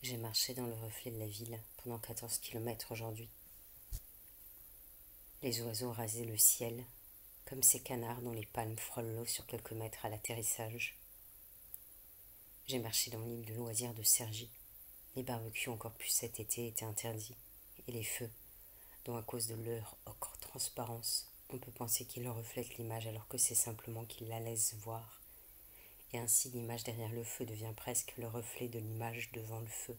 J'ai marché dans le reflet de la ville pendant 14 kilomètres aujourd'hui. Les oiseaux rasaient le ciel, comme ces canards dont les palmes frôlent l'eau sur quelques mètres à l'atterrissage. J'ai marché dans l'île de loisirs de Cergy. Les barbecues encore plus cet été étaient interdits, et les feux, dont à cause de leur ocre transparence, on peut penser qu'ils reflètent l'image alors que c'est simplement qu'ils la laissent voir. Et ainsi l'image derrière le feu devient presque le reflet de l'image devant le feu.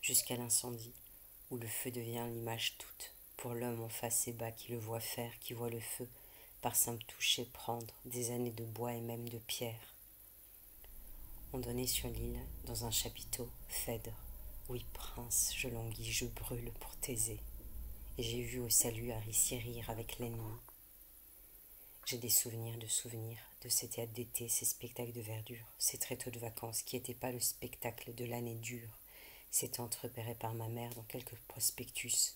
Jusqu'à l'incendie, où le feu devient l'image toute, pour l'homme en face et bas qui le voit faire, qui voit le feu, par simple toucher prendre des années de bois et même de pierre. On donnait sur l'île, dans un chapiteau, Phèdre. Oui, prince, je languis, je brûle pour Thésée. Et j'ai vu au salut Aricie rire avec l'ennemi. J'ai des souvenirs de ces théâtres d'été, ces spectacles de verdure, ces tréteaux de vacances qui n'étaient pas le spectacle de l'année dure, ces tentes repérées par ma mère dans quelques prospectus.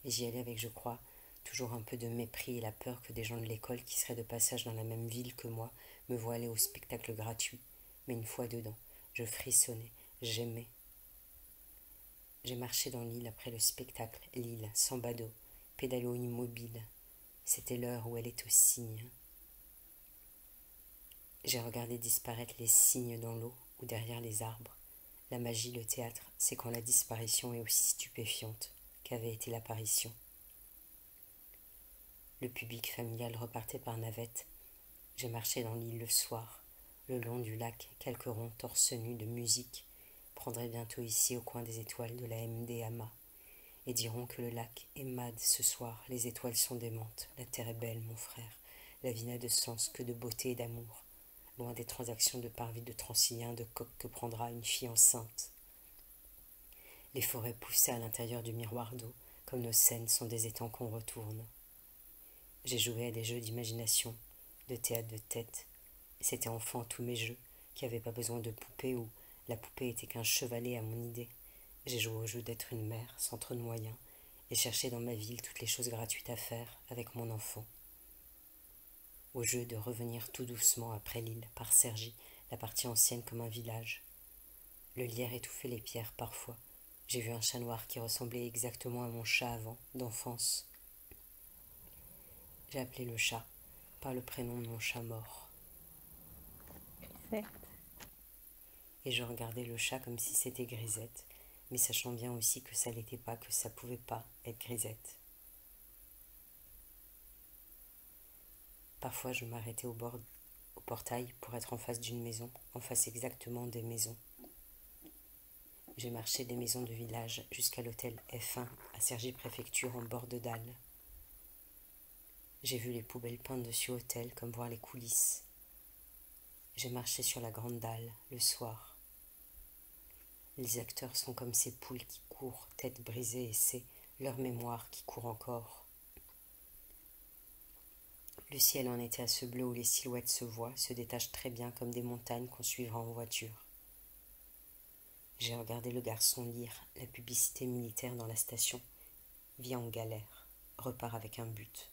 Et j'y allais avec, je crois, toujours un peu de mépris et la peur que des gens de l'école qui seraient de passage dans la même ville que moi me voient aller au spectacle gratuit. Mais une fois dedans, je frissonnais, j'aimais. J'ai marché dans l'île après le spectacle, l'île, sans badaud, pédalo immobile. C'était l'heure où elle est au cygne. J'ai regardé disparaître les cygnes dans l'eau ou derrière les arbres. La magie, le théâtre, c'est quand la disparition est aussi stupéfiante qu'avait été l'apparition. Le public familial repartait par navette. J'ai marché dans l'île le soir, le long du lac, quelques ronds torse nus de musique prendraient bientôt ici au coin des étoiles de la MDMA et diront que le lac est mad ce soir, les étoiles sont démentes, la terre est belle, mon frère, la vie n'a de sens que de beauté et d'amour, loin des transactions de parvis de Transilien, de coq que prendra une fille enceinte. Les forêts poussaient à l'intérieur du miroir d'eau, comme nos scènes sont des étangs qu'on retourne. J'ai joué à des jeux d'imagination, de théâtre de tête, et c'était enfant tous mes jeux, qui n'avaient pas besoin de poupée où la poupée était qu'un chevalet à mon idée. J'ai joué au jeu d'être une mère, sans trop de moyens, et cherché dans ma ville toutes les choses gratuites à faire avec mon enfant. Au jeu de revenir tout doucement après l'île, par Cergy, la partie ancienne comme un village. Le lierre étouffait les pierres parfois. J'ai vu un chat noir qui ressemblait exactement à mon chat avant, d'enfance. J'ai appelé le chat par le prénom de mon chat mort. Grisette. Et je regardais le chat comme si c'était Grisette, mais sachant bien aussi que ça l'était pas, que ça pouvait pas être Grisette. Parfois je m'arrêtais au portail pour être en face d'une maison, en face exactement des maisons. J'ai marché des maisons de village jusqu'à l'hôtel F1 à Cergy-Préfecture en bord de dalle. J'ai vu les poubelles peintes dessus hôtel comme voir les coulisses. J'ai marché sur la grande dalle le soir. Les acteurs sont comme ces poules qui courent, tête brisée, et c'est leur mémoire qui court encore. Le ciel en était à ce bleu où les silhouettes se voient, se détachent très bien comme des montagnes qu'on suivra en voiture. J'ai regardé le garçon lire la publicité militaire dans la station. Vie en galère, repart avec un but.